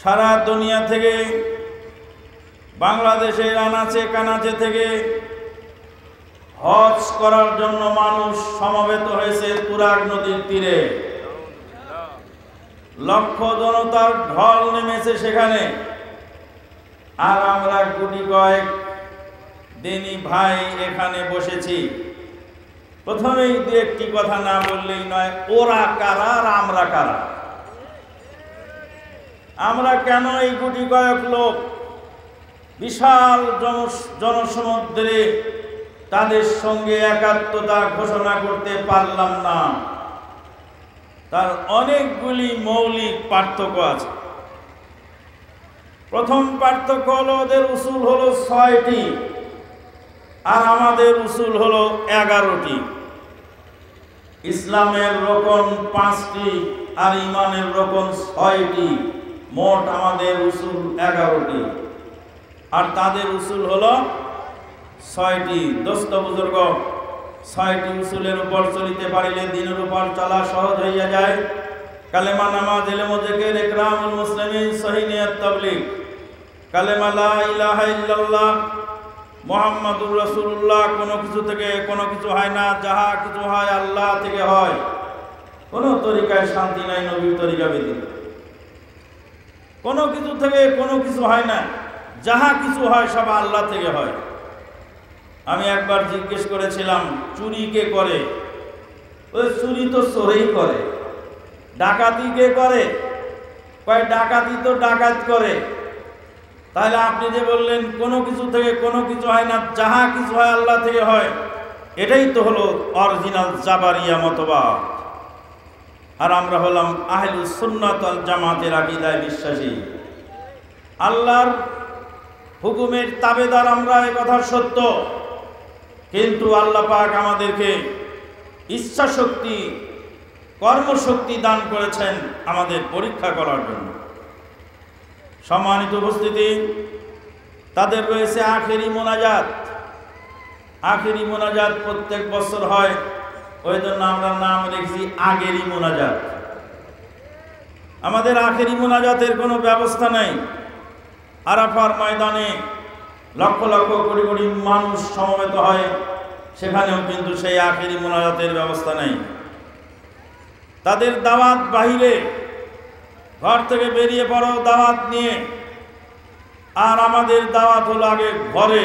সারা দুনিয়া থেকে, বাংলাদেশের আনাচে কানাচে থেকে হজ করার জন্য মানুষ সমবেত হয়েছে তুরাগ নদীর তীরে। লক্ষ জনতার ঢল নেমেছে সেখানে। আর আমরা গুটি কয়েক দিনী ভাই এখানে বসেছি। প্রথমেই দু একটি কথা না বললেই নয়, ওরা কারা আর আমরা কারা? আমরা কেন এই গুটি কয়েক লোক বিশাল জনসমুদ্রে তাদের সঙ্গে একাত্মতা ঘোষণা করতে পারলাম না? তার অনেকগুলি মৌলিক পার্থক্য আছে। প্রথম পার্থক্য হলো ওদের উসুল হলো ৬টি আর আমাদের উসুল হলো ১১টি। ইসলামের রোকন ৫টি আর ঈমানের রোকন ৬টি। মোট আমাদের উসুল ১১টি আর তাদের উসুল হলো ৬টি। দোস্ত বুজুর্গ, ৬টি উসুলের উপর চলিতে পারিলে দিনের উপর চলা সহজ হইয়া যায়। কালেমা, নামাজ, ইলম ও জিকির, ইকরামুল মুসলিমিন, সহিহ নিয়ত, তাবলীগ। কালেমা লা ইলাহা ইল্লাল্লাহ মুহাম্মাদুর রাসূলুল্লাহ। কোনো কিছু থেকে কোনো কিছু হয় না, যাহা কিছু হয় আল্লাহ থেকে হয়। কোনো তরিকায় শান্তি নাই নবীর তরিকা ব্যতীত। কোনো কিছু থেকে কোনো কিছু হয় না, যাহা কিছু হয় সব আল্লাহ থেকে হয়। আমি একবার জিজ্ঞেস করেছিলাম, চুরি কে করে? ওই চুরি তো চোরেই করে। ডাকাতি কে করে? কয় ডাকাতি তো ডাকাত করে। তাহলে আপনি যে বললেন কোনো কিছু থেকে কোনো কিছু হয় না, যাহা কিছু হয় আল্লাহ থেকে হয়, এটাই তো হলো অরিজিনাল জাবারিয়া মতবাদ। আর আমরা হলাম আহলুস সুন্নাত ওয়াল জামাতের আকীদায় বিশ্বাসী। আল্লাহর হুকুমের তাবেদার আমরা, এ কথা সত্য। কিন্তু আল্লাহ পাক আমাদেরকে ইচ্ছা শক্তি, কর্মশক্তি দান করেছেন আমাদের পরীক্ষা করার জন্য। সম্মানিত উপস্থিতি, তাদের রয়েছে আখেরি মোনাজাত। আখেরি মোনাজাত প্রত্যেক বছর হয়, ওই জন্য আমরা নাম রেখেছি আগেরি মোনাজাত। আমাদের আখেরি মোনাজাতের কোনো ব্যবস্থা নেই। আরাফার ময়দানে লক্ষ লক্ষ কোটি কোটি মানুষ সমবেত হয়, সেখানেও কিন্তু সেই আখেরি মোনাজাতের ব্যবস্থা নেই। তাদের দাওয়াত বাহিরে, ঘর থেকে বেরিয়ে পড়ো দাওয়াত নিয়ে, আর আমাদের দাওয়াত হলো আগে ঘরে।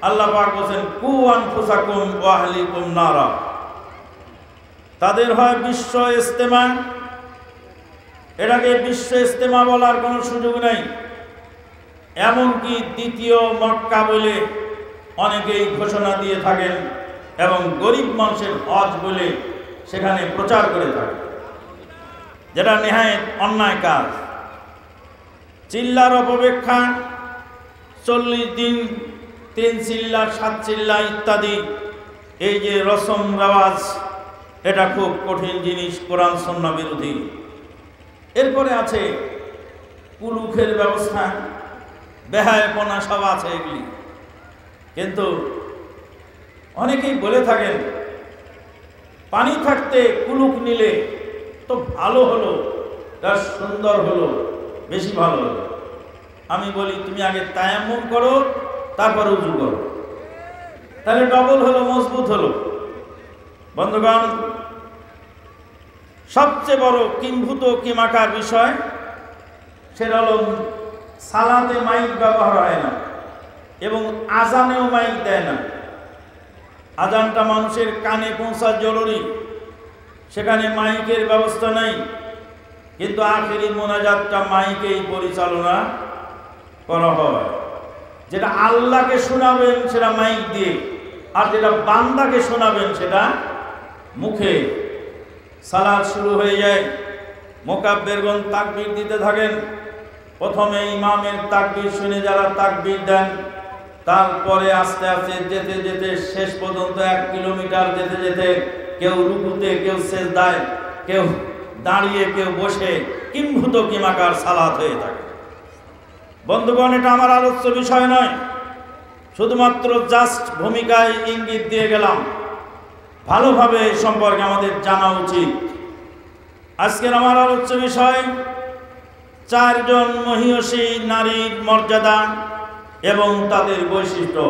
আল্লাহ পাক বলেন, কু আনফুসাকুম ওয়া আহলিকুম নারা। তাদের হয় বিশ্ব ইজতেমা, এটাকে বিশ্ব ইজতেমা বলার কোনো সুযোগ নেই। এমনকি দ্বিতীয় মক্কা বলে অনেকেই ঘোষণা দিয়ে থাকেন এবং গরিব মানুষের হজ বলে সেখানে প্রচার করে থাকে, যেটা নেহায়েত অন্যায় কাজ। চিল্লার অপেক্ষা ৪০ দিন ৩ চিল্লা ৭ চিল্লা ইত্যাদি, এই যে রসম রেওয়াজ, এটা খুব কঠিন জিনিস, কোরআন সুন্নাহ বিরোধী। এরপরে আছে কুলুখের ব্যবস্থা, বেহায়াপনা সব আছে এগুলি। কিন্তু অনেকেই বলে থাকেন পানি থাকতে কুলুক নিলে তো ভালো হলো, তার সুন্দর হলো, বেশি ভালো হলো। আমি বলি, তুমি আগে তায়াম্মুম করো, তারপর উযু করো, তাহলে ডবল হলো, মজবুত হলো। বন্ধুগণ, সবচেয়ে বড় কিম্ভূত কিমাকার বিষয় সেটা হলো সালাতে মাইক ব্যবহার হয় না এবং আজানেও মাইক দেয় না। আজানটা মানুষের কানে পৌঁছা জরুরি, সেখানে মাইকের ব্যবস্থা নেই। কিন্তু আখেরি মোনাজাতটা মাইকেই পরিচালনা করা হয়। যেটা আল্লাহকে শোনাবেন সেটা মাইক দিয়ে, আর যেটা বান্দাকে শোনাবেন সেটা মুখে। সালাত শুরু হয়ে যায়, মুকাব্বিরগণ তাকবীর দিতে থাকেন। প্রথমে ইমামের তাকবীর শুনে যারা তাকবীর দেন, তারপরে আস্তে আস্তে যেতে যেতে শেষ পর্যন্ত ১ কিলোমিটার যেতে যেতে কেউ রুকুতে, কেউ সেজদায়, কেউ দাঁড়িয়ে, কেউ বসে, কিম্ভূত কিমাকার সালাত হয়ে থাকে। বন্ধুগণ, এটা আমার আলোচ্য বিষয় নয়, শুধুমাত্র জাস্ট ভূমিকায় ইঙ্গিত দিয়ে গেলাম। ভালোভাবে এই সম্পর্কে আমাদের জানা উচিত। আজকের আমার আলোচ্য বিষয় চারজন মহিষী নারীর মর্যাদা এবং তাদের বৈশিষ্ট্য।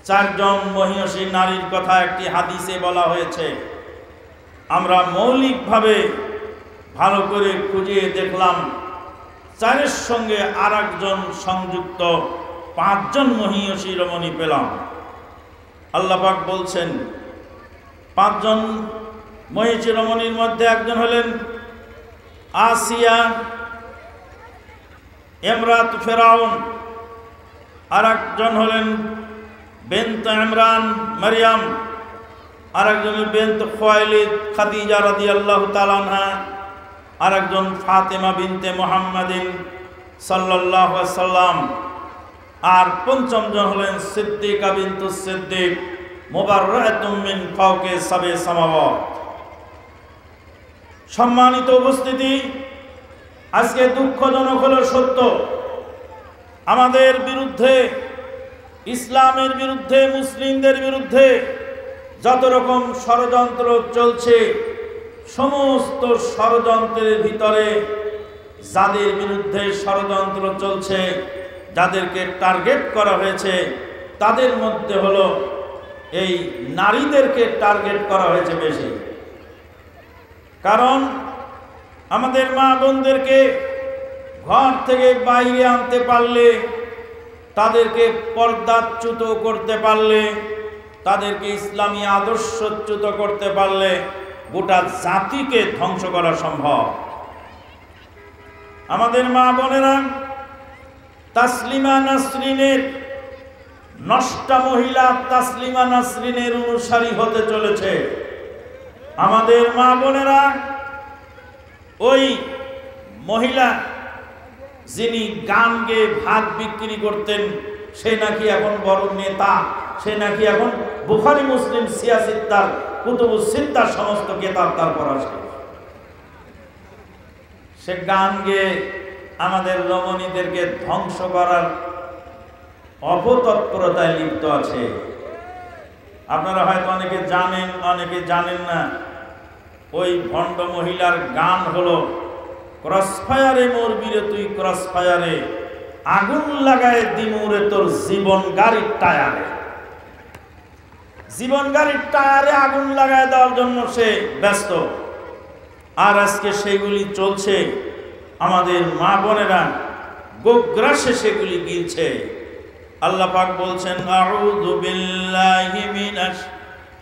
চারজন মহিষী নারীর কথা একটি হাদিসে বলা হয়েছে। আমরা মৌলিকভাবে ভালো করে খুঁজে দেখলাম, চারের সঙ্গে আর একজন সংযুক্ত পাঁচজন মহিষী রমণী পেলাম। আল্লাহ পাক বলছেন, পাঁচজন মহিষী রমণীর মধ্যে একজন হলেন আসিয়া ইমরাত ফেরাউন, আর একজন হলেন বেন্ত ইমরান মারিয়াম, আর একজন বেন্ত খুয়াইলিদ খাদিজা রাদিয়াল্লাহু তাআলা আনহা, আর একজন ফাতেমা বিনতে মুহাম্মাদিন সাল্লাল্লাহু আলাইহি সাল্লাম, আর পঞ্চম জন হলেন সিদ্দিকা বিনতুস সিদ্দিক মুবাররাতুম মিন ফাওকে সাবে সামাওয়াত। সম্মানিত উপস্থিতি, আজকে দুঃখজনক হলো সত্য, আমাদের বিরুদ্ধে, ইসলামের বিরুদ্ধে, মুসলিমদের বিরুদ্ধে যত রকম ষড়যন্ত্র চলছে, সমস্ত ষড়যন্ত্রের ভিতরে যাদের বিরুদ্ধে ষড়যন্ত্র চলছে, যাদেরকে টার্গেট করা হয়েছে, তাদের মধ্যে হলো এই নারীদেরকে টার্গেট করা হয়েছে বেশি। কারণ আমাদের মা বোনদেরকে ঘর থেকে বাইরে আনতে পারলে, তাদেরকে পর্দাচ্যুত করতে পারলে, তাদেরকে ইসলামী আদর্শচ্যুত করতে পারলে গোটা জাতিকে ধ্বংস করা সম্ভব। আমাদের মা বোনেরা তাসলিমা নাসরিনের, নষ্টা মহিলা তাসলিমা নাসরিনের অনুসারী হতে চলেছে। আমাদের মা বোনেরা ওই মহিলা যিনি গান গেয়ে ভাত বিক্রি করতেন, সে নাকি এখন বড় নেতা, সে নাকি এখন বুখারী মুসলিম সিয়াসিত্তার কুতুবুস সিত্তার সমস্ত কিতাব তার পড়া শেষ। সে গান গেয়ে আমাদের রমণীদেরকে ধ্বংস করার অপতৎপরতায় লিপ্ত আছে। আপনারা হয়তো অনেকে জানেন, অনেকে জানেন না। ওই ভণ্ড মহিলার গান হলো, ক্রসফায়ারে মরবিরে তুই ক্রসফায়ারে, আগুন লাগায় দিমুরে তোর জীবন গাড়ির টায়ারে। জীবন গাড়ির টায়ারে আগুন লাগায় দেওয়ার জন্য সে ব্যস্ত। আর আজকে সেগুলি চলছে, আমাদের মা বোনেরা গোগ্রাসে সেগুলি গিলছে। আল্লাহ পাক বলছেন, আউযু বিল্লাহি মিনাশ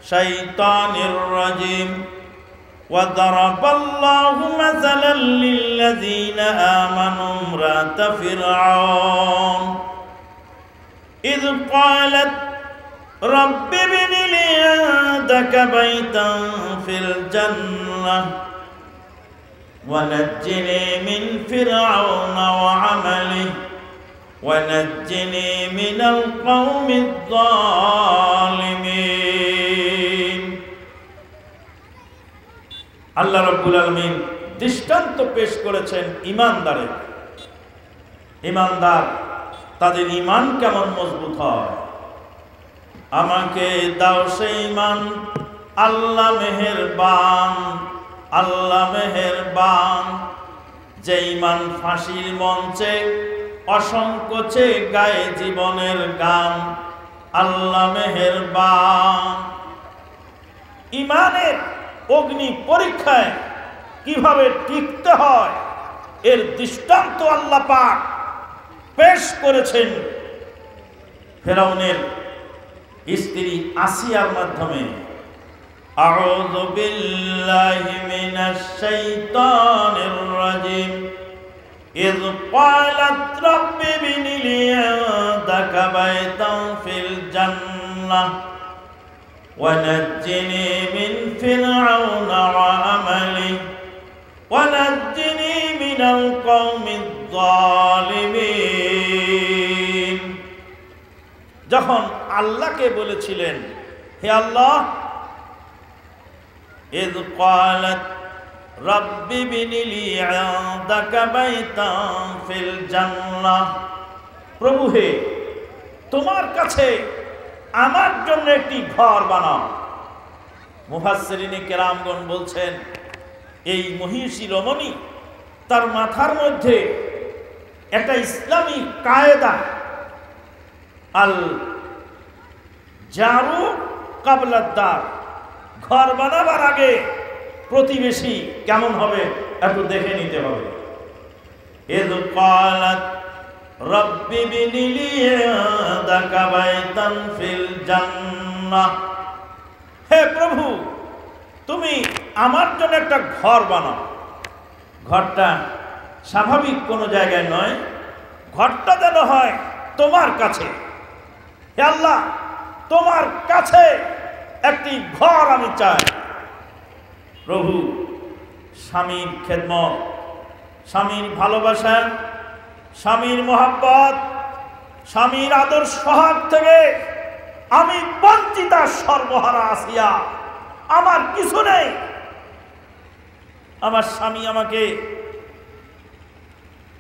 শাইতানির রাজিম। وضرب الله مثلا للذين آمنوا امرأة فرعون إذ قالت رب ابن لي عندك بيتا في الجنة ونجني من فرعون وعمله ونجني من القوم الظالمين। আল্লাহ রাব্বুল আলামিন দৃষ্টান্ত পেশ করেছেন ঈমানদারের। ঈমানদার, তাদের ঈমান কেমন মজবুত হয়। আমাকে দাও সেই ঈমান, আল্লাহ মেহেরবান, আল্লাহ মেহেরবান। যে ঈমান ফাঁসির মঞ্চে অসংকোচে গায়ে জীবনের গান, আল্লাহ মেহেরবান। ঈমানের অগ্নি পরীক্ষায় কিভাবে টিকতে হয় এর দৃষ্টান্ত আল্লাহ পাক পেশ করেছেন ফেরাউনের স্ত্রী আসিয়ার মাধ্যমে। আউযু বিল্লাহি মিনাশ শাইতানির রাজিম। إذ قالت رب ابن لي عندك بيتا في الجنة ونجني من فرعون وعمله ونجني من القوم الظالمين। যখন আল্লাহকে বলেছিলেন, হে আল্লাহ, إذ قالت رب ابن لي عندك بيتا في الجنة, প্রভু হে, তোমার কাছে আমার জন্য একটি ঘর বানাও। মুফাসসিরিনে কেরামগণ বলছেন, এই মহিষী রমণী তার মাথার মধ্যে একটা ইসলামী কায়দা, আল জারু কাবলাদ দার, ঘর বানাবার আগে প্রতিবেশী কেমন হবে একটু দেখে নিতে হবে। ইয ক্বালাত রাব্বি বিনি লি ইনদাকা বাইতান ফিল জান্নাহ, হে প্রভু তুমি আমার জন্য একটা ঘর বানাও। ঘরটা স্বাভাবিক কোনো জায়গায় নয়, ঘরটা যেন হয় তোমার কাছে। হে আল্লাহ, তোমার কাছে একটি ঘর আমি চাই। প্রভু স্বামীর খেদমত, স্বামীর ভালোবাসা, স্বামীর মহব্বত, স্বামীর আদর সোহাগ থেকে আমি বঞ্চিতা সর্বহারা আসিয়া, আমার কিছু নেই। আমার স্বামী আমাকে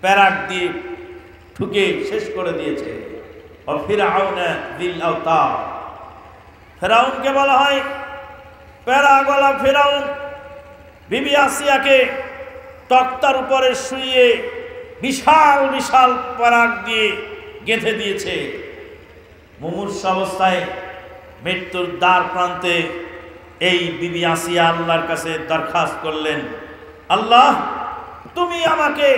প্যারাক দিয়ে ঠুকে শেষ করে দিয়েছে। ফিরআউনা যিল আওতাদ, ফিরআউনকে বলা হয় প্যারা গলা ফিরআউন। বিবি আসিয়াকে তক্তার উপরে শুইয়ে বিশাল বিশাল প্যারাক দিয়ে গেঁথে দিয়েছে। মুমূর্ষ অবস্থায় মৃত্যুর দ্বার প্রান্তে এই বিবি আসিয়া আল্লাহর কাছে দরখাস্ত করলেন, আল্লাহ তুমি আমাকে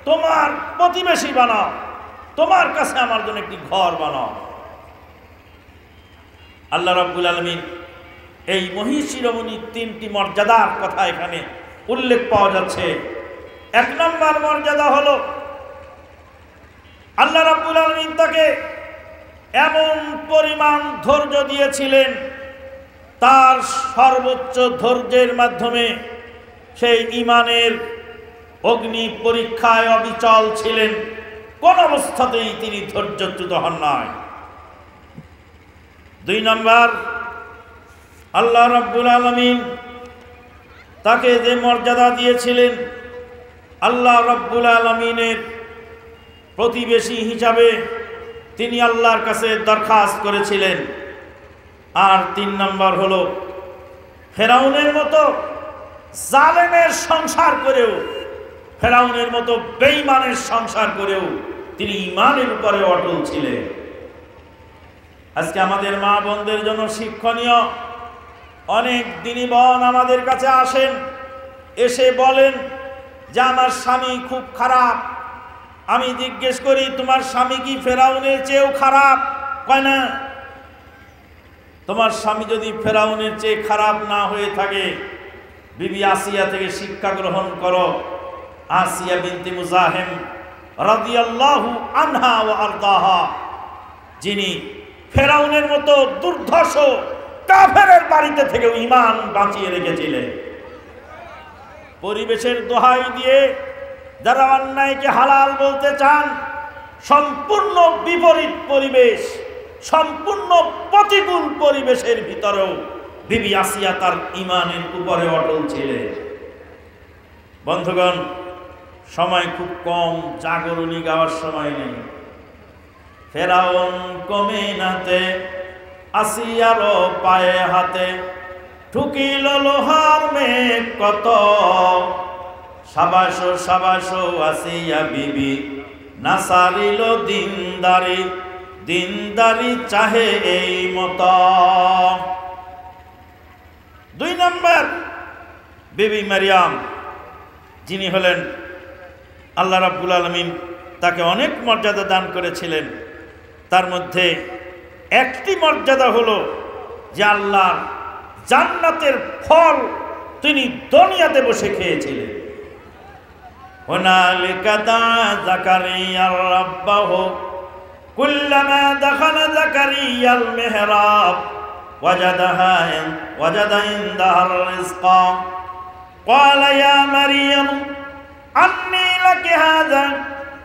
তোমার প্রতিবেশী বানাও, তোমার কাছে আমার জন্য একটি ঘর বানাও। আল্লাহ রাব্বুল আলামিন এই মহিষিরমণি তিনটি মর্যাদার কথা এখানে উল্লেখ পাওয়া যাচ্ছে। এক নম্বর মর্যাদা হলো আল্লাহ রাব্বুল আলামিন তাকে এমন পরিমাণ ধৈর্য দিয়েছিলেন, তার সর্বোচ্চ ধৈর্যের মাধ্যমে সেই ঈমানের অগ্নি পরীক্ষায় অবিচল ছিলেন, কোন অবস্থাতেই তিনি ধৈর্যচ্যুত হন নাই। দুই নম্বর, আল্লাহ রাব্বুল আলামিন তাকে যে মর্যাদা দিয়েছিলেন, আল্লাহ রাব্বুল আলামিনের প্রতিবেশী হিসাবে তিনি আল্লাহর কাছে দরখাস্ত করেছিলেন। আর তিন নম্বর হলো ফেরাউনের মতো জালেমের সংসার করেও, ফেরাউনের মতো বেঈমানের সংসার করেও তিনি ঈমানের উপরে অটল ছিলেন। আজকে আমাদের মা বোনদের জন্য শিক্ষণীয়, অনেক দিনী বোন আমাদের কাছে আসেন, এসে বলেন যে আমার স্বামী খুব খারাপ। আমি জিজ্ঞেস করি তোমার স্বামী কি ফেরাউনের চেয়েও খারাপ? কয় না। তোমার স্বামী যদি ফেরাউনের চেয়ে খারাপ না হয়ে থাকে, বিবি আসিয়া থেকে শিক্ষা গ্রহণ করো। আসিয়া বিনতে মুজাহিম রাদিয়াল্লাহু আনহা ওয়া আরদাহা, যিনি ফেরাউনের মতো দুর্ধর্ষ কাফেরের বাড়িতে থেকেও ঈমান বাঁচিয়ে রেখেছিলেন। পরিবেশের দোহাই দিয়ে যারা অন্যায়কে হালাল বলতে চান, সম্পূর্ণ বিপরীত পরিবেশ, সম্পূর্ণ প্রতিকূল পরিবেশের ভিতরেও বিবি আসিয়া তার ঈমানের উপরে অটল ছিলেন। বন্ধুগণ, সময় খুব কম, জাগরণী গাওয়ার সময় নেই। ফেরাউন কমে নাতে আসিয়ারও পায়ে হাতে, ঠুকিল লোহার মেঘ কত, সাবাসো সাবাসো আসিয়া বিবি নাসারিল দিনদারি, দিনদারি চাহে এই মত। দুই নম্বর, বিবি মারিয়াম, যিনি হলেন আল্লাহ রাব্বুল আলামিন তাকে অনেক মর্যাদা দান করেছিলেন। তার মধ্যে একটি মর্যাদা হলো যে আল্লাহর জান্নাতের ফল তিনি দুনিয়াতে বসে খেয়েছিলেন। হুনালিকা দা যাকারিয়া রাব্বাহু কুল্লামা দাখালা যাকারিয়াল মিহরাব ওয়াজাদা ইনদাহা রিজকা ক্বালা ইয়া মারইয়াম আন্নী লাকি হাযা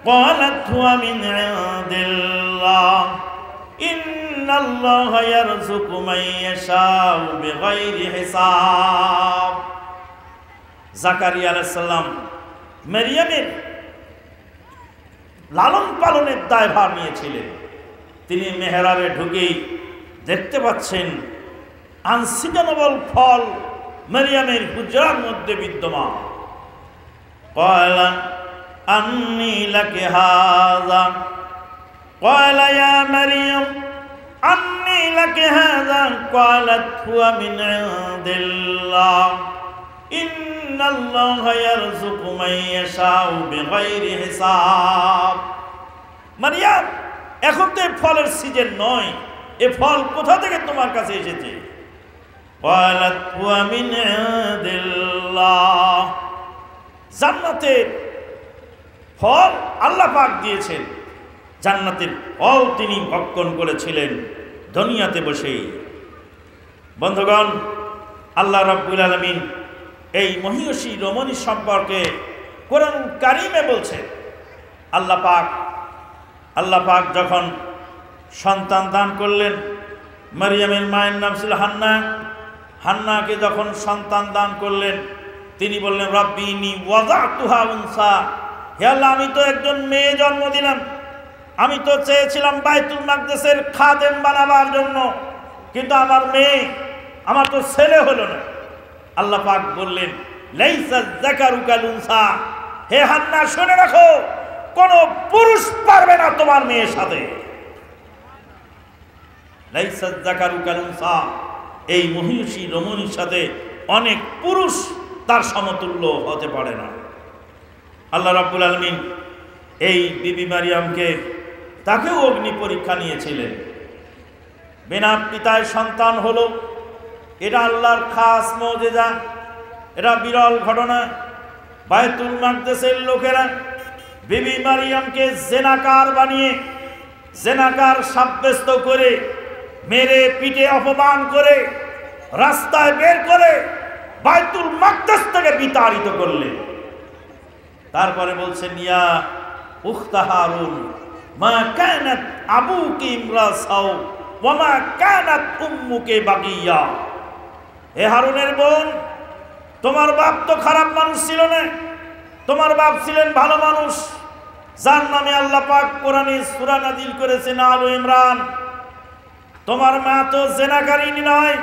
ক্বালাত হুয়া মিন ইনদিল্লাহ ইন্নাল্লাহা ইয়ারযুকু মান ইয়াশাউ বিগাইরি হিসাব। যাকারিয়া আলাইহিস সালাম মারিয়ামের লালন পালনের দায়ভার নিয়েছিলেন। তিনি মেহরাবে ঢুকেই দেখতে পাচ্ছেন আনসিজনেবল ফল মারিয়ামের হুজরার মধ্যে বিদ্যমান। ক্বালা আন্নী লাকি হাযা ক্বালা ইয়া মারইয়াম আন্নী লাকি হাযা ক্বালাত হুয়া মিন ইনদিল্লাহ ইন্নাল্লাহা ইয়ারযুকু মান ইয়াশাউ বিগাইরি হিসাব। মারইয়াম, এখন তো এই ফলের সিজন নয়, এ ফল কোথা থেকে তোমার কাছে এসেছে? ক্বালাত হুয়া মিন ইনদিল্লাহ, জান্নাতের ফল আল্লাহ পাক দিয়েছেন, জান্নাতের ফল তিনি ভক্ষণ করেছিলেন দুনিয়াতে বসেই। বন্ধুগণ, আল্লাহ রাব্বুল আলামিন এই মহিয়সী রমণী সম্পর্কে কোরআন কারীমে বলছেন, আল্লাহ পাক যখন সন্তান দান করলেন, মারইয়ামের মায়ের নাম ছিল হান্না, হান্নাকে যখন সন্তান দান করলেন তিনি বললেন রব্বি ইন্নী ওয়াযাতুহা উনসা, হে আল্লাহ, আমি তো একজন মেয়ে জন্ম দিলাম, আমি তো চেয়েছিলাম বাইতুল মাকদেসের খাদেম বানাবার জন্য, কিন্তু আমার মেয়ে, আমার তো ছেলে হলো না। আল্লাহ পাক বললেন লাইসা যাকারু কাল উনসা, হে হান্না শুনে রাখো, কোন পুরুষ পারবে না তোমার মেয়ের সাথে। লাইসা যাকারু কাল উনসা, এই মহিষী রমণীর সাথে অনেক পুরুষ তার সমতুল্য হতে পারে না। আল্লাহ রাব্বুল আলামিন এই বিবি মারিয়ামকে, তাকেও অগ্নি পরীক্ষা নিয়েছিলেন। বিনা পিতায় সন্তান হলো, এটা আল্লাহর খাস মুজিজা, এটা বিরল ঘটনা। বাইতুল মাকদেসের লোকেরা বিবি মারিয়ামকে জেনাকার বানিয়ে, জেনাকার সাব্যস্ত করে, মেরে পিটে অপমান করে রাস্তায় বের করে বাইতুল মাকদেস থেকে বিতাড়িত করলেন। তারপরে বলছেন ইয়া উখতা হারুন মা কানাত আবুকি ইমরা সাও ওয়া মা কানাত উম্মুকি বাগিয়া, হে হারুনের বোন, তোমার বাপ তো খারাপ মানুষ ছিল না, তোমার বাপ ছিলেন ভালো মানুষ, যার নামে আল্লাহ পাক কোরআনে সূরা নাযিল করেছেন আলে ইমরান। তোমার মা তো জেনাকারিনী নয়,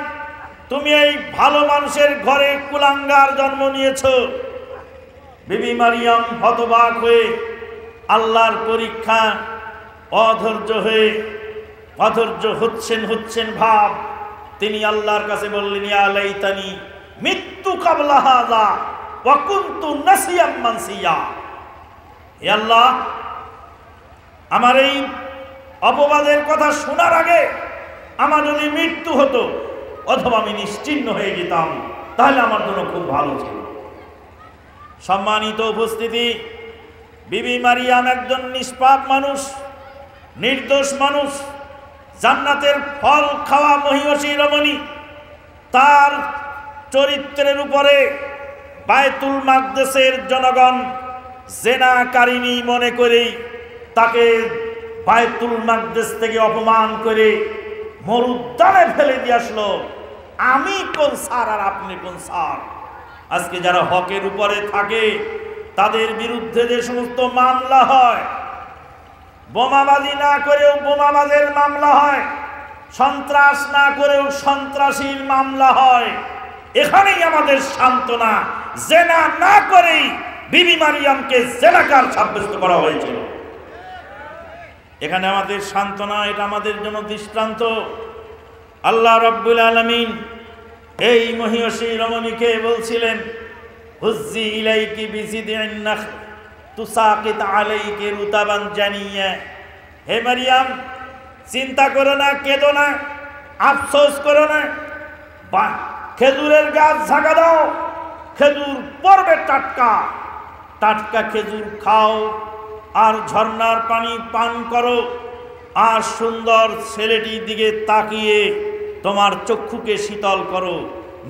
তুমি এই ভালো মানুষের ঘরে কুলাঙ্গার জন্ম নিয়েছো। বিবি মারিয়াম হতবাক হয়ে, আল্লাহর পরীক্ষা, অধৈর্য হচ্ছেন ভাব, তিনি আল্লাহর কাছে বললেন ইয়া লাইতানি মিত্তু ক্বাবলা হাযা ওয়া কুনতু নাসিয়াম মানসিয়া, হে আল্লাহ, আমার এই অপবাদের কথা শোনার আগে আমার যদি মৃত্যু হতো অথবা আমি নিশ্চিহ্ন হয়ে যেতাম, তাহলে আমার জন্য খুব ভালো ছিল। সম্মানিত উপস্থিতি, বিবি মারিয়াম একজন নিষ্পাপ মানুষ, নির্দোষ মানুষ, জান্নাতের ফল খাওয়া মহিয়সী রমণী। তার চরিত্রের উপরে বাইতুল মাকদেসের জনগণ জেনাকারিনী মনে করে তাকে বাইতুল মাকদেস থেকে অপমান করে মরুদ্যানে ফেলে দিয়ে আসলো। আমি কোন স্যার আর আপনি কোন স্যার? আজকে যারা হকের উপরে থাকে তাদের বিরুদ্ধে যে সমস্ত মামলা হয়, বোমাবাজি না করেও বোমাবাজের মামলা হয়, সন্ত্রাস না করেও সন্ত্রাসীর মামলা হয়, এখানেই আমাদের সান্ত্বনা। জেনা না করেই বিবি মারিয়ামকে জেনাকার সাব্যস্ত করা হয়েছিল, এখানে আমাদের সান্ত্বনা, এটা আমাদের জন্য দৃষ্টান্ত। আল্লাহ রাব্বুল আলামিন এই মহিয়সী রমণীকে বলছিলেন হুজ্জি ইলাইকি বিজিদিন নাখ তুসাকিত আলাইকি রুতাবান জানিয়া, হে মারিয়াম, চিন্তা করো না, কেঁদো না, আফসোস করো না, খেজুরের গাছ ঝাঁকা দাও, খেজুর পড়বে টাটকা, টাটকা খেজুর খাও, আর ঝর্ণার পানি পান করো, আর সুন্দর ছেলেটির দিকে তাকিয়ে তোমার চক্ষুকে শীতল করো।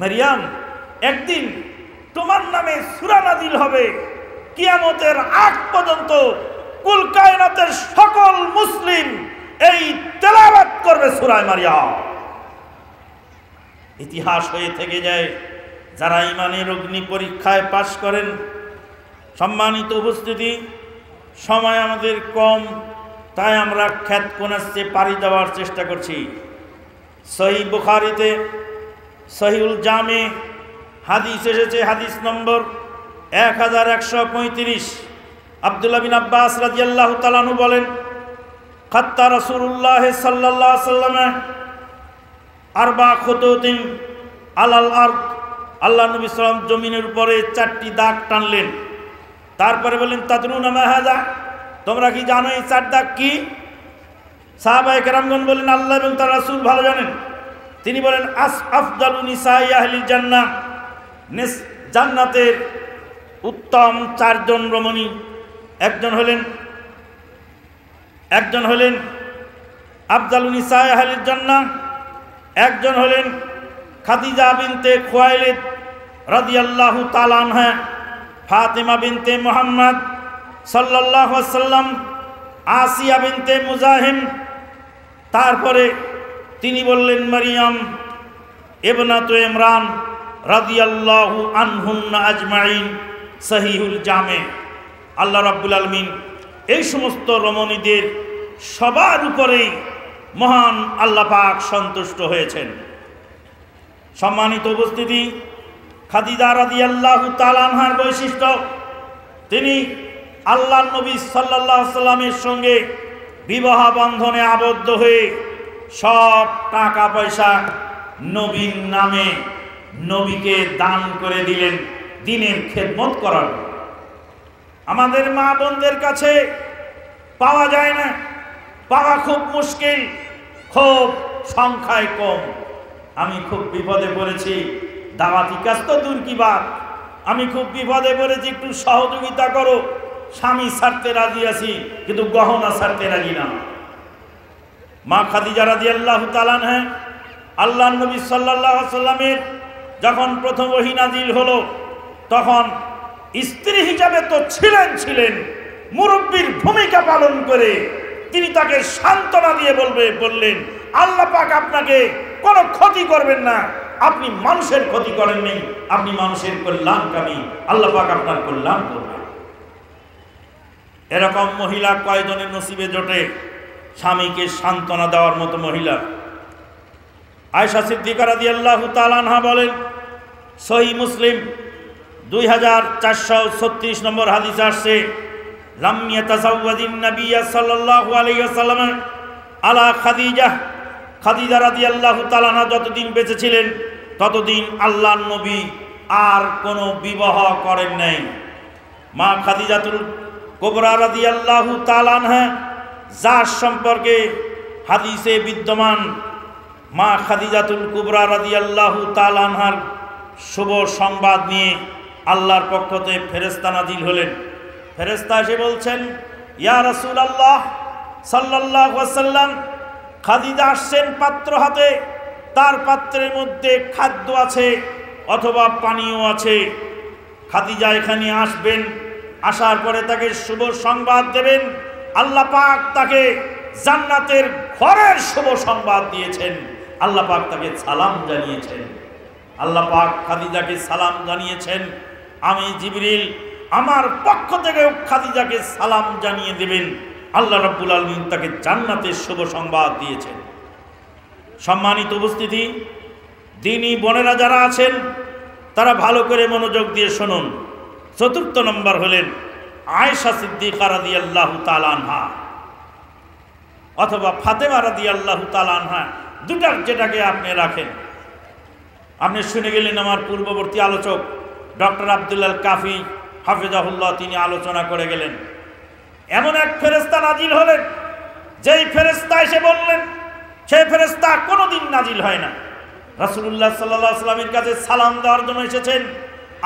মারিয়াম, একদিন তোমার নামে সূরা নাযিল হবে, কিয়ামতের আগ পর্যন্ত কুল কায়নাতের সকল মুসলিম এই তেলাওয়াত করবে সূরা মারিয়াম। ইতিহাস হয়ে থেকে যায় যারা ইমানের অগ্নি পরীক্ষায় পাশ করেন। সম্মানিত উপস্থিতি, সময় আমাদের কম, তাই আমরা খ্যাত কোনাচ্ছে পাড়ি দেওয়ার চেষ্টা করছি। সহিহ বুখারীতে সহিহুল জামে হাদিস এসেছে, হাদিস নম্বর 1135। আব্দুল্লাহ বিন আব্বাস রাদিয়াল্লাহু তাআলা আনহু বলেন, খাত্তা রাসূলুল্লাহ সাল্লাল্লাহু আলাইহি ওয়াসাল্লাম আরবা খুতুতিন আলাল আরদ, আল্লাহ নবী সাল্লাম জমিনের উপরে 4টি দাগ টানলেন। তারপরে বলেন, তাদরুনা মা হাযা, তোমরা কি জানো এই 4 দাগ কি? সাহাবায়ে কেরামগণ বলেন, আল্লাহ এবং তার রাসূল ভালো জানেন। তিনি বলেন, আফদালু নিসাই আহলিল জান্নাহ, জান্নাতের উত্তম 4 জন রমণী একজন হলেন আফদালু নিসাই আহলিল জান্নাহ, একজন হলেন খাদিজা বিনতে খুয়াইলিদ রাদিয়াল্লাহু তাআলা আনহা, ফাতিমা বিনতে মুহাম্মদ সাল্লাল্লাহু আলাইহি ওয়াসাল্লাম, আসিয়া বিনতে মুজাহিম। তারপরে তিনি বললেন, মারিয়াম ইবনাতু ইমরান রাদিয়াল্লাহু আনহুন্না আজমাইন, সহিহুল জামে। আল্লাহ রাব্বুল আলামিন এই সমস্ত রমণীদের সবার উপরেই মহান আল্লাহ পাক সন্তুষ্ট হয়েছেন। সম্মানিত উপস্থিতি, খাদিজা রাদিয়াল্লাহু তাআলা আনহার বৈশিষ্ট্য, তিনি আল্লাহর নবী সাল্লাল্লাহু আলাইহি সাল্লামের সঙ্গে বিবাহ বন্ধনে আবদ্ধ হয়ে সব টাকা পয়সা নবীর নামে নবীকে দান করে দিলেন দ্বীনের খেদমত করার। আমাদের মা বোনদের কাছে পাওয়া যায় না, পাওয়া খুব মুশকিল, খুব সংখ্যায় কম। আমি খুব বিপদে পড়েছি, দাওয়াতি কাজ তো দূর কি বাত, আমি খুব বিপদে পড়েছি, একটু সহযোগিতা করো। স্বামী ছাড়তে রাজি আছি, কিন্তু গহনা ছাড়তে রাজি না। মা খাদিজা রাদিয়াল্লাহু তাআলা আনহা, আল্লাহর নবী সাল্লাল্লাহু আলাইহি সাল্লামের যখন প্রথম ওহী নাজিল হলো, তখন স্ত্রী হিসাবে তো ছিলেন, মুরব্বীর ভূমিকা পালন করে তিনি তাকে সান্ত্বনা দিয়ে বললেন, আল্লাহ পাক আপনাকে কোনো ক্ষতি করবেন না, আপনি মানুষের ক্ষতি করেননি, আপনি মানুষের কল্যাণকামী, আল্লাহ পাক আপনার কল্যাণ করবেন। এরকম মহিলা কয়জনের নসিবে জোটে স্বামীকে সান্ত্বনা দেওয়ার মতো মহিলা? আয়েশা সিদ্দিকা রাদিয়াল্লাহু তাআলা আনহা বলেন, সহিহ মুসলিম 2436 নম্বর হাদিস আসছে, লাম ইয়াতাজাওয়াজিন নাবিয়্য সাল্লাল্লাহু আলাইহি ওয়াসাল্লাম আলা খাদিজা, খাদিজা রাদিয়াল্লাহু তাআলা আনহা যতদিন বেঁচে ছিলেন ততদিন আল্লাহর নবী আর কোনো বিবাহ করেন নাই। মা খাদিজাতুল কুবরা রাদিয়াল্লাহু তাআলা আনহা, যার সম্পর্কে হাদিসে বিদ্যমান, মা খাদিজাতুল কুবরা রাদিয়াল্লাহু তাআলা আনহার শুভ সংবাদ নিয়ে আল্লাহর পক্ষ থেকে ফেরেশতা নাজিল হলেন। ফেরেশতা এসে বলছেন, ইয়া রাসূলুল্লাহ সাল্লাল্লাহু আলাইহি ওয়াসাল্লাম, খাদিজা আসছেন পাত্র হাতে, তার পাত্রের মধ্যে খাদ্য আছে অথবা পানীয় আছে। খাদিজা এখানে আসবেন, আসার পরে তাকে শুভ সংবাদ দেবেন। আল্লাহ পাক তাকে জান্নাতের ঘরের শুভ সংবাদ দিয়েছেন, আল্লাহ পাক তাকে সালাম জানিয়েছেন। আল্লাহ পাক খাদিজাকে সালাম জানিয়েছেন, আমি জিবরিল আমার পক্ষ থেকে খাদিজাকে সালাম জানিয়ে দেবেন। আল্লাহ রাব্বুল আলামিন তাকে জান্নাতের শুভ সংবাদ দিয়েছেন। সম্মানিত উপস্থিতি, দ্বীনি বোনেরা যারা আছেন তারা ভালো করে মনোযোগ দিয়ে শুনুন। 4র্থ নম্বর হলেন আয়েশা সিদ্দিকা রাদিয়াল্লাহু তাআলা আনহা অথবা ফাতেমা রাদিয়াল্লাহু তাআলা আনহা, দুটার যেটাকে আপনি রাখেন। আপনি শুনে গেলেন আমার পূর্ববর্তী আলোচক ডক্টর আব্দুল্লাহ কাফি হাফিজাহুল্লাহ, তিনি আলোচনা করে গেলেন। এমন এক ফেরেশতা নাজিল হলেন, যেই ফেরেশতা এসে বললেন, সেই ফেরেশতা কোনোদিন নাজিল হয় না। রাসূলুল্লাহ সাল্লাল্লাহু আলাইহি ওয়াসাল্লামের কাছে সালাম দেওয়ার জন্য এসেছেন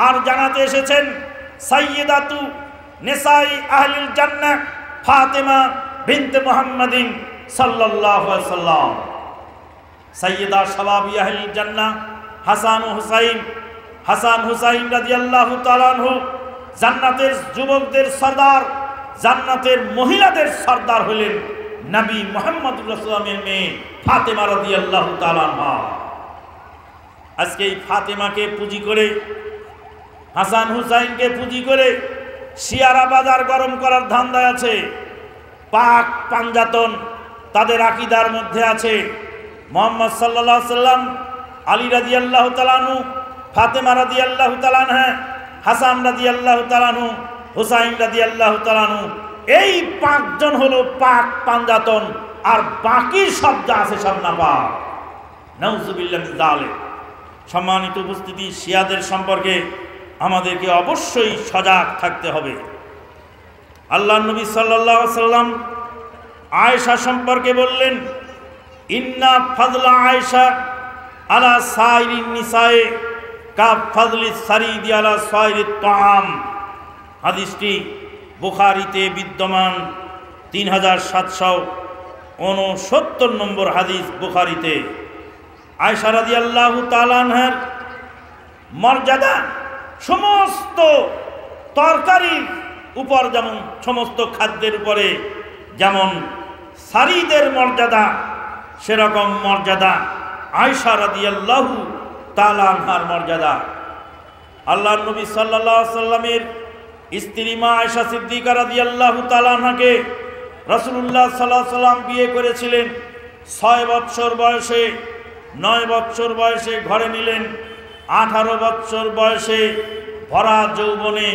আর জানাতে এসেছেন, সাইয়্যিদাতু নিসাই আহলিল জান্নাহ ফাতেমা বিনতে মুহাম্মাদিন সাল্লাল্লাহু আলাইহি ওয়াসাল্লাম। সাইয়্যিদা শাবাবি আহলিল জান্নাহ হাসান হুসাইন রাদিয়াল্লাহু তাআলা আনহু, জান্নাতের যুবকদের সর্দার, জান্নাতের মহিলাদের সর্দার হলেন নবী মুহাম্মদুর রাসূলের মেয়ে ফাতেমা রাদিয়াল্লাহু তাআলা আনহা। আজকে এই ফাতেমাকে পুঁজি করে, হাসান হুসাইনকে পুঁজি করে শিয়ারা বাজার গরম করার ধান্দায় আছে। পাক পাঞ্জাতন তাদের আকীদার মধ্যে আছে। মুহাম্মদ সাল্লাল্লাহু আলাইহি ওয়াসাল্লাম, আলী রাদিয়াল্লাহু তাআলা আনহু, ফাতেমা রাদিয়াল্লাহু তাআলা আনহা, হাসান রাদিয়াল্লাহু তাআলা আনহু, হুসাইন রাদিয়াল্লাহু তাআলা আনহু, এই 5 জন হলো পাক পাঞ্জাতন, আর বাকি সব যা আছে সব নাপাক। নাউযুবিল্লাহ মিন যালিক। সম্মানিত উপস্থিতি, শিয়াদের সম্পর্কে আমাদেরকে অবশ্যই সজাগ থাকতে হবে। আল্লাহর নবী সাল্লাল্লাহু আলাইহি ওয়াসাল্লাম আয়েশা সম্পর্কে বললেন, ইন্না ফাযলা আয়েশা আলা সাইরিন নিসায়ে কা ফাযলি সারিদি আলা সাইরিত তাআম। হাদিসটি বুখারীতে বিদ্যমান 3769 নম্বর হাদিস বুখারীতে। আয়েশা রাদিয়াল্লাহু তাআলা আনহার মর্যাদা সমস্ত তরকারির উপর যেমন, সমস্ত খাদ্যের উপরে যেমন সারিদের মর্যাদা, সেরকম মর্যাদা আয়েশা রাদিয়াল্লাহু তাআলা আনহার মর্যাদা। আল্লাহর নবী সাল্লাল্লাহু আলাইহি ওয়াসাল্লামের স্ত্রী মা আয়েশা সিদ্দিকা রাদিয়াল্লাহু তাআলা আনহাকে রাসূলুল্লাহ সাল্লাল্লাহু আলাইহি ওয়াসাল্লাম বিয়ে করেছিলেন। 6 বছর বয়সে, 9 বছর বয়সে ঘরে নিলেন। 18 বছর বয়সে ভরা যৌবনে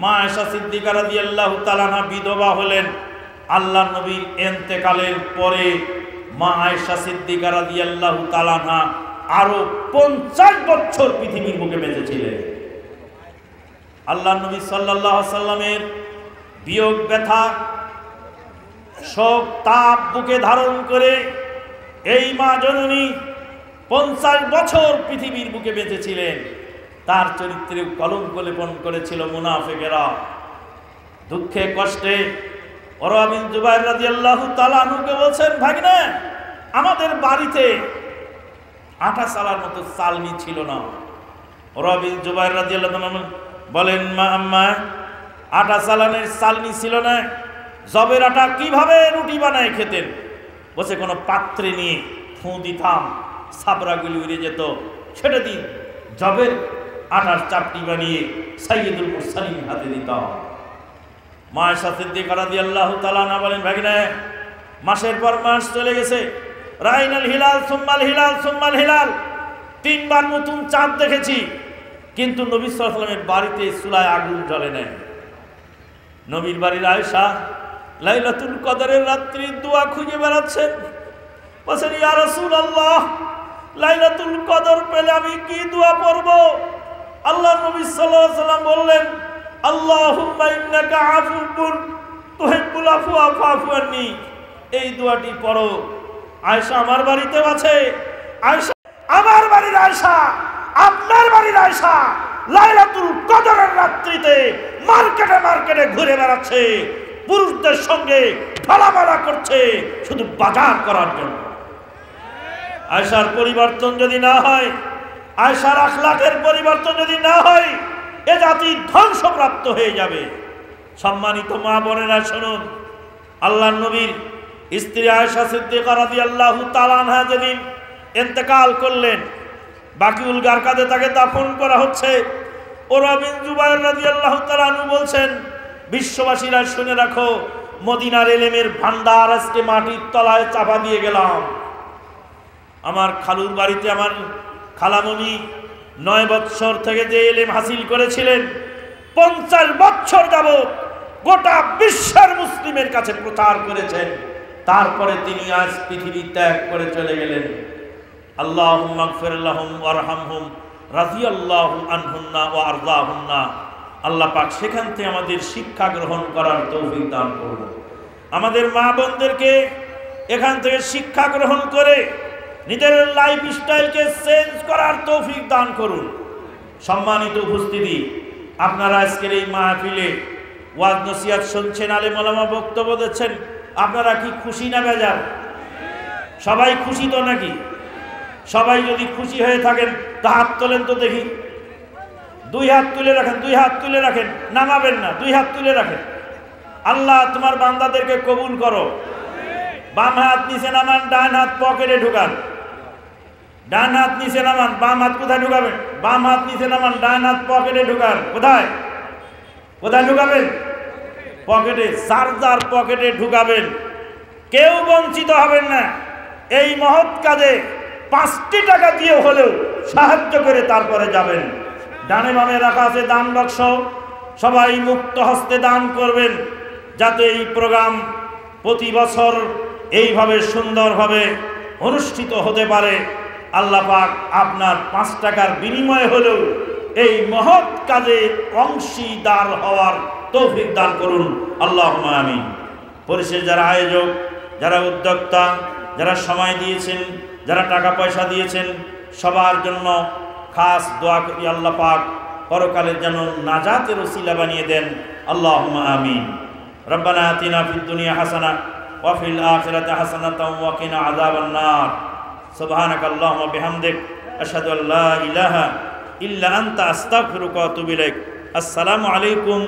মা আয়েশা সিদ্দিকা রাদিয়াল্লাহু তাআলা আনহা বিধবা হলেন। আল্লাহর নবীর ইন্তেকালের পরে মা আয়েশা সিদ্দিকা রাদিয়াল্লাহু তাআলা আনহা আরো 50 বছর পৃথিবীর বুকে বেঁচেছিলেন। আল্লাহর নবী সাল্লাল্লাহু আলাইহি ওয়াসাল্লামের বিয়োগ ব্যথা, শোক, তাপ বুকে ধারণ করে এই মা জননী 50 বছর পৃথিবীর বুকে বেঁচেছিলেন। তার চরিত্রে কলঙ্ক লেপন করেছিল মুনাফিকেরা। দুঃখে কষ্টে উরওয়া বিন জুবাইর রাদিয়াল্লাহু তাআলা আনহুকে বলছেন, ভাগনা, আমাদের বাড়িতে আটা চালার মতো চালনি ছিল না। উরওয়া বিন জুবাইর রাদিয়াল্লাহু তাআলা বলেন, মা আম্মা, আটা চালানের চালনি ছিল না, জবের আটা কিভাবে রুটি বানায় খেতেন? বসে কোনো পাত্রে নিয়ে ফুঁ দিতাম, সাবরাগুলি উড়ে যেত, ছেড়ে দিন জবের আটার চাপটি বানিয়ে সাইয়্যিদুল মুরসালিন হাতে দিতাম। মা আয়েশা সিদ্দিকা রাদিয়াল্লাহু তাআলা আনহা বলেন, ভাগিনা, মাসের পর মাস চলে গেছে, রাইনাল হিলাল সুম্মাল হিলাল সুম্মাল হিলাল, 3 বার নতুন চাঁদ দেখেছি, কিন্তু নবী সাল্লাল্লাহু আলাইহি ওয়াসাল্লামের বাড়িতে চুলায় আগুন জ্বলে না। নবীর বাড়ির আয়েশা লাইলাতুল কদরের রাত্রি দোয়া খুঁজে বেড়াচ্ছেন। বলেন, ইয়া রাসূলুল্লাহ, লাইলাতুল কদর পেলে আমি কি দোয়া পড়ব? আল্লাহ নবী সাল্লাল্লাহু আলাইহি ওয়াসাল্লাম বললেন, আল্লাহুম্মা ইন্নাকা আফুউন তুহিব্বুল আফওয়া ফাফু আন্নী, এই দোয়াটি পড়ো। আয়েশা আমার বাড়িতেও আছে। আয়েশা আমার বাড়ির আয়েশা, আপনার বাড়ির আয়েশা লাইলাতুল কদরের রাত্রিতে মার্কেটে মার্কেটে ঘুরে বেড়াচ্ছে, পুরুষদের সঙ্গে ঢালামালা করছে শুধু বাজার করার জন্য। আয়েশার পরিবর্তন যদি না হয়, আয়েশার আখলাকের পরিবর্তন যদি না হয়, এ জাতি ধ্বংসপ্রাপ্ত হয়ে যাবে। সম্মানিত মা বোনেরা শুনুন, আল্লাহর নবীর স্ত্রী আয়েশা সিদ্দিকা রাদিয়াল্লাহু তাআলা আনহা যেদিন ইন্তেকাল করলেন, বাকিউল গারকাদে তাকে দাফন করা হচ্ছে। উরওয়া বিন জুবাইর রাদিয়াল্লাহু তাআলা আনহু বলছেন, বিশ্ববাসীরা শুনে রাখো, মদিনার ইলমের ভান্ডার আজকে মাটির তলায় চাপা দিয়ে গেলাম। আমার খালুর বাড়িতে আমার খালামণি 9 বছর থেকে যে ইলম হাসিল করেছিলেন, 50 বছর যাবত গোটা বিশ্বের মুসলিমের কাছে প্রচার করেছেন। তারপরে তিনি আজ পৃথিবী ত্যাগ করে চলে গেলেন। আল্লাহুম্মা গফির লাহুম ওয়ারহামহুম রাদিয়াল্লাহু আনহুন্না ওয়া আরদাহুন্না। আল্লাহ পাক সেখান থেকে আমাদের শিক্ষা গ্রহণ করার তৌফিক দান করুন। আমাদের মা বোনদেরকে এখান থেকে শিক্ষা গ্রহণ করে নিজের লাইফ স্টাইলকে চেঞ্জ করার তৌফিক দান করুন। সম্মানিত উপস্থিতি, আপনারা আজকের এই মাহফিলে ওয়াজ নসিহত শুনছেন, আলেম ওলামা বক্তব্য দিচ্ছেন, আপনারা কি খুশি না বেজার? সবাই খুশি তো নাকি? সবাই যদি খুশি হয়ে থাকেন তা হাত তোলেন তো দেখি। 2 হাত তুলে রাখেন, 2 হাত তুলে রাখেন, নামাবেন না, 2 হাত তুলে রাখেন। আল্লাহ তোমার বান্দাদেরকে কবুল করো। বাম হাত নিচে নামান, ডান হাত পকেটে ঢুকান। ডান হাত নিচে নামান, বাম হাত কোথায় ঢুকাবেন? বাম হাত নিচে নামান, ডান হাত পকেটে ঢুকান। কোথায় কোথায় ঢুকাবেন? পকেটে। চার্জার পকেটে ঢুকাবেন। কেউ বঞ্চিত হবেন না। এই মহৎ কাজে 5টি টাকা দিয়ে হলেও সাহায্য করে তারপরে যাবেন। ডানে বামে রাখা আছে দান বাক্স, সবাই মুক্ত হস্তে দান করবেন, যাতে এই প্রোগ্রাম প্রতি বছর এইভাবে সুন্দরভাবে অনুষ্ঠিত হতে পারে। আল্লাহ পাক আপনার 5 টাকার বিনিময়ে হলেও এই মহৎ কাজে অংশীদার হওয়ার তৌফিক দান করুন, আল্লাহুম্মা আমিন। পরিশেষ যারা আয়োজক, যারা উদ্যোক্তা, যারা সময় দিয়েছেন, যারা টাকা পয়সা দিয়েছেন, সবার জন্য খাস দোয়া করি আল্লাহ পাক পরকালের যেন নাজাতের ওসিলা বানিয়ে দেন, আল্লাহুম্মা আমিন। রব্বানা আতিনা ফিদ দুনিয়া হাসানা ওয়া ফিল আখিরাতি হাসানাতাও ওয়া কিনা আযাবান নার। সুবহানাকা আল্লাহুম্মা বিহামদিক আশহাদু আল্লা ইলাহা ইল্লা আনতা আস্তাগফিরুকা ওয়া আতুবু ইলাইক। আসসালামু আলাইকুম।